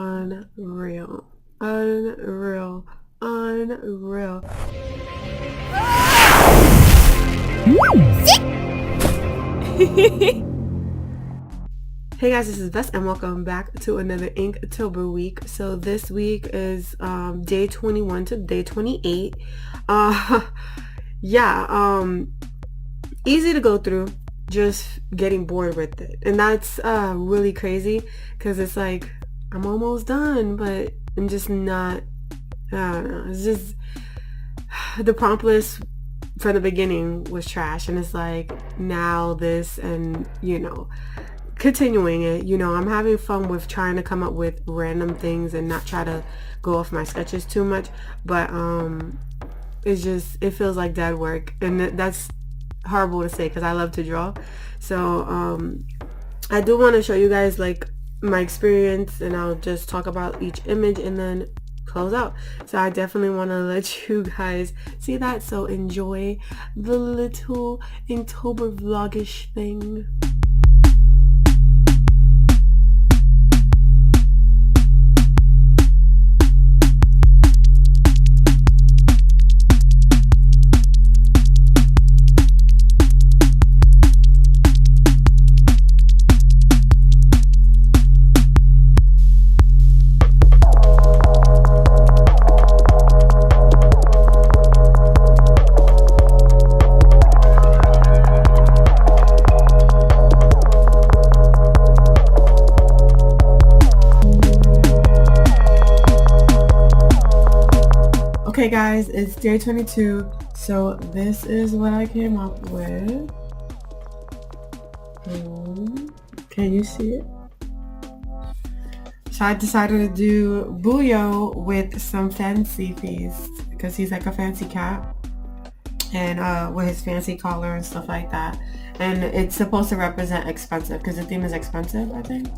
Unreal. Unreal. Unreal. Hey guys, this is Vess and welcome back to another Inktober week. So this week is day 21 to day 28. Easy to go through, just getting bored with it. And that's really crazy because it's like I'm almost done, but I'm just not. I don't know. It's just the prompt list from the beginning was trash, and it's like now this, and continuing it. I'm having fun with trying to come up with random things and not try to go off my sketches too much, but it feels like dead work, and that's horrible to say because I love to draw. So I do want to show you guys like my experience, and I'll just talk about each image and then close out. So I definitely want to let you guys see that, so enjoy the little Inktober vlogish thing. Okay guys, it's day 22, so this is what I came up with. Can you see it? So I decided to do Buyo with some fancy feast because he's like a fancy cat, and with his fancy collar and stuff like that. And it's supposed to represent expensive because the theme is expensive, I think.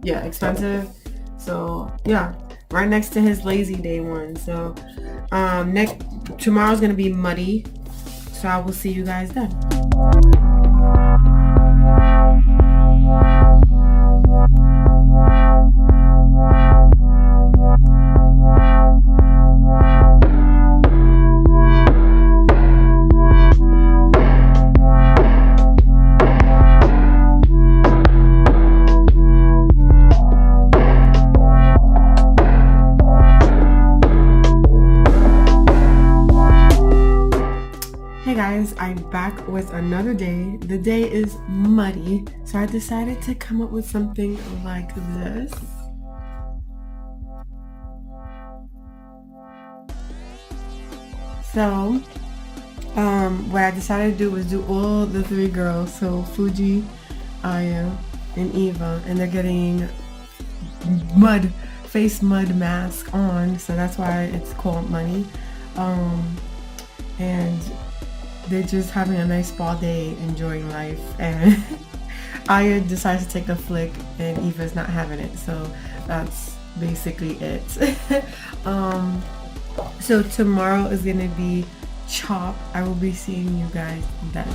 Yeah, expensive. So yeah, right next to his lazy day one. So tomorrow's gonna be muddy, so I will see you guys then. Hey guys, I'm back with another day. The day is muddy, so I decided to come up with something like this. So, what I decided to do was do all the three girls. So Fuji, Aya, and Eva, and they're getting face mud mask on, so that's why it's called Money. And they're just having a nice spa day, enjoying life, and Aya decides to take a flick and Eva's not having it, so that's basically it. So tomorrow is gonna be chop. I will be seeing you guys then.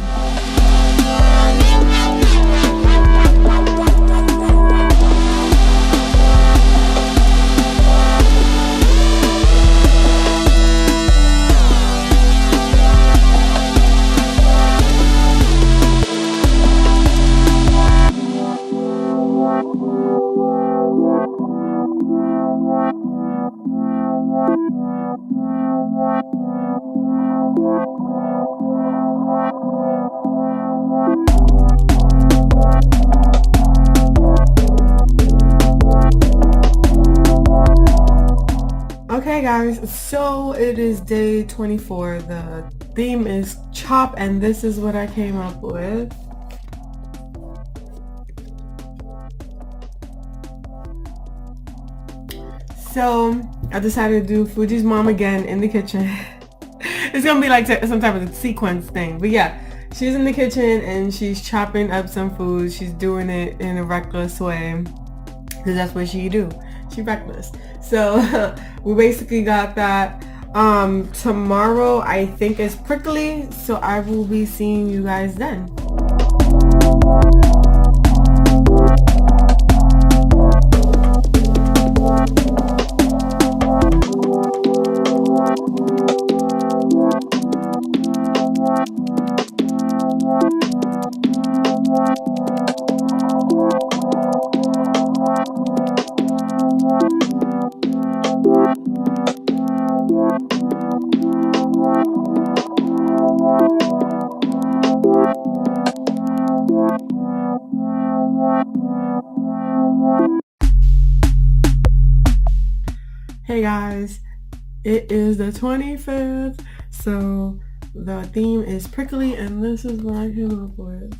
Okay guys, so it is day 24. The theme is chop, and this is what I came up with. So I decided to do Fuji's mom again in the kitchen. It's gonna be like some type of sequence thing, but yeah, she's in the kitchen and she's chopping up some food. She's doing it in a reckless way because that's what she do. She reckless. So we basically got that. Tomorrow I think is prickly, so I will be seeing you guys then. Hey guys, it is the 25th, so the theme is prickly, and this is what I came up with.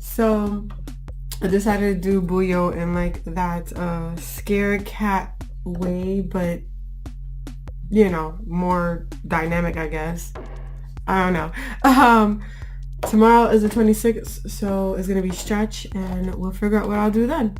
So I decided to do Bouyo in like that scared cat way, but you know, more dynamic, I guess. I don't know. Tomorrow is the 26th, so it's gonna be stretch, and we'll figure out what I'll do then.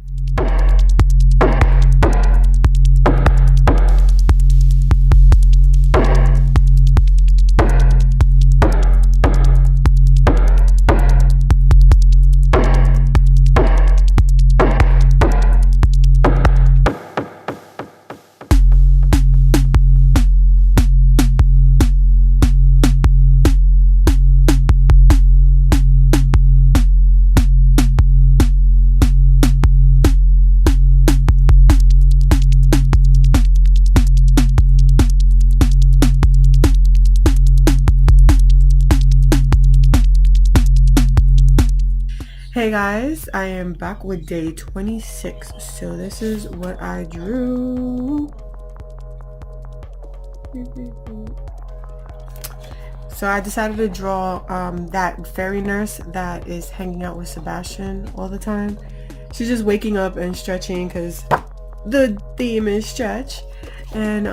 Hey guys, I am back with day 26. So this is what I drew. So I decided to draw that fairy nurse that is hanging out with Sebastian all the time. She's just waking up and stretching because the theme is stretch. And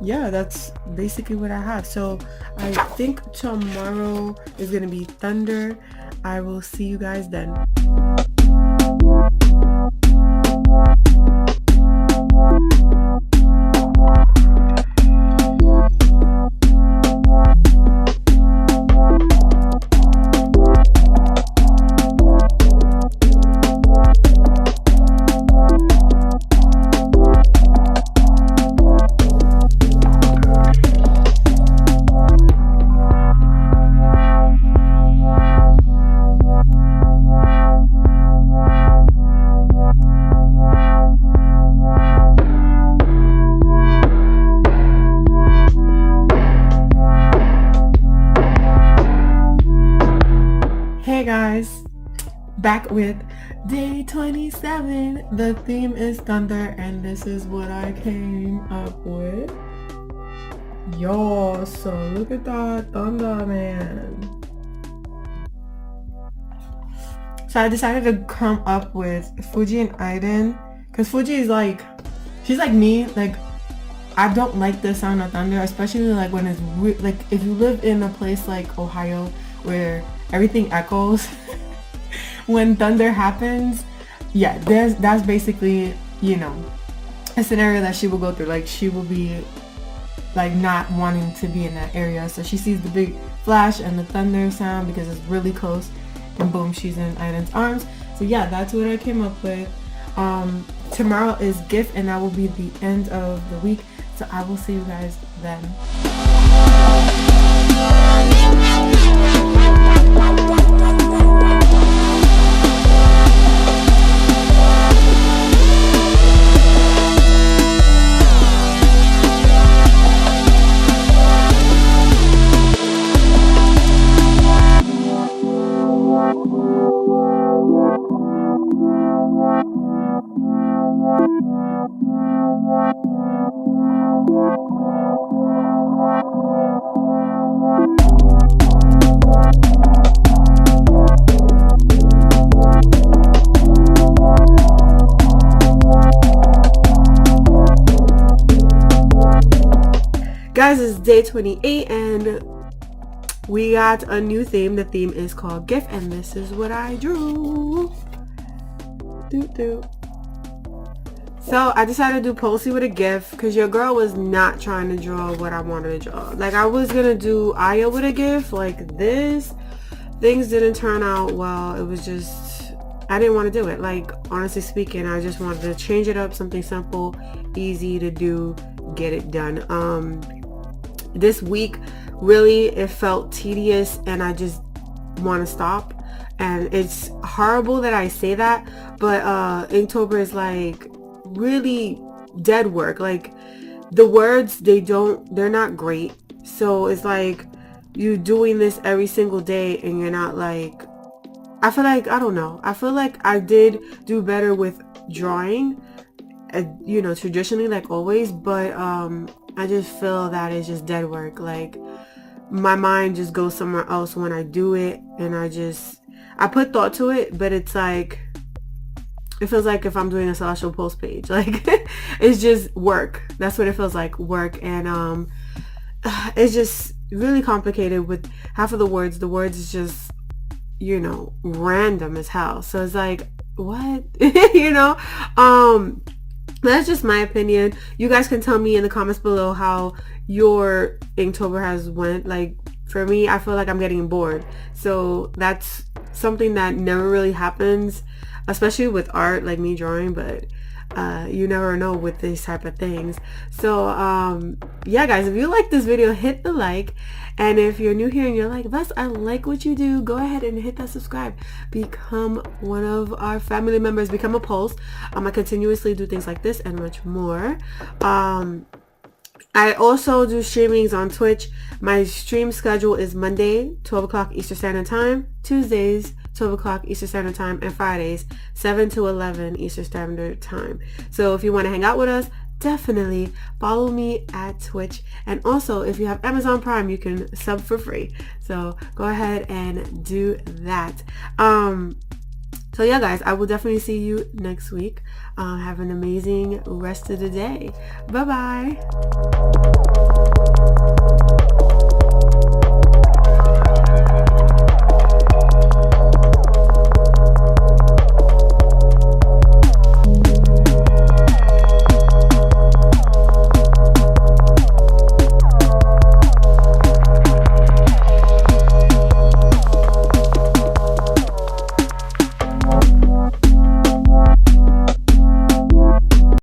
yeah, that's basically what I have. So I think tomorrow is gonna be thunder. I will see you guys then. Hey guys, back with day 27. The theme is thunder, and this is what I came up with. Yo, so look at that thunder, man. So I decided to come up with Fuji and Aiden, because Fuji is like, she's like me, like I don't like the sound of thunder, especially like when it's like if you live in a place like Ohio where everything echoes when thunder happens. Yeah, that's basically, you know, a scenario that she will go through. Like she will be like not wanting to be in that area, so she sees the big flash and the thunder sound because it's really close, and boom, she's in Aiden's arms. So yeah, that's what I came up with. Tomorrow is gift, and that will be the end of the week, so I will see you guys then. Guys, it's day 28 and we got a new theme. The theme is called gift, and this is what I drew. So I decided to do Posey with a gift because your girl was not trying to draw what I wanted to draw. Like I was gonna do Aya with a gift like this. Things didn't turn out well. It was just, I didn't want to do it. Like honestly speaking, I just wanted to change it up, something simple, easy to do, get it done. This week really it felt tedious and I just want to stop, and it's horrible that I say that, but Inktober is like really dead work. Like the words, they're not great, so it's like you doing this every single day and you're not like I feel like, I don't know, I feel like I did do better with drawing, you know, traditionally, like always, but I just feel that it's just dead work. Like my mind just goes somewhere else when I do it, and I put thought to it, but it's like, it feels like if I'm doing a social post page, like it's just work. That's what it feels like, work. And it's just really complicated with half of the words. The words is just, you know, random as hell. So it's like, what? You know? That's just my opinion. You guys can tell me in the comments below how your Inktober has went. Like, for me, I feel like I'm getting bored. So that's something that never really happens, especially with art, like me drawing, but you never know with these type of things. So yeah guys, if you like this video, hit the like, and if you're new here and you're like, Vess, I like what you do, go ahead and hit that subscribe, become one of our family members, become a post. I continuously do things like this and much more. I also do streamings on Twitch. My stream schedule is Monday 12 o'clock Eastern Standard Time, Tuesdays 12 o'clock Eastern Standard Time, and Fridays 7 to 11 Eastern Standard Time. So if you want to hang out with us, definitely follow me at Twitch. And also, if you have Amazon Prime, you can sub for free. So go ahead and do that. So yeah guys, I will definitely see you next week. Have an amazing rest of the day. Bye bye.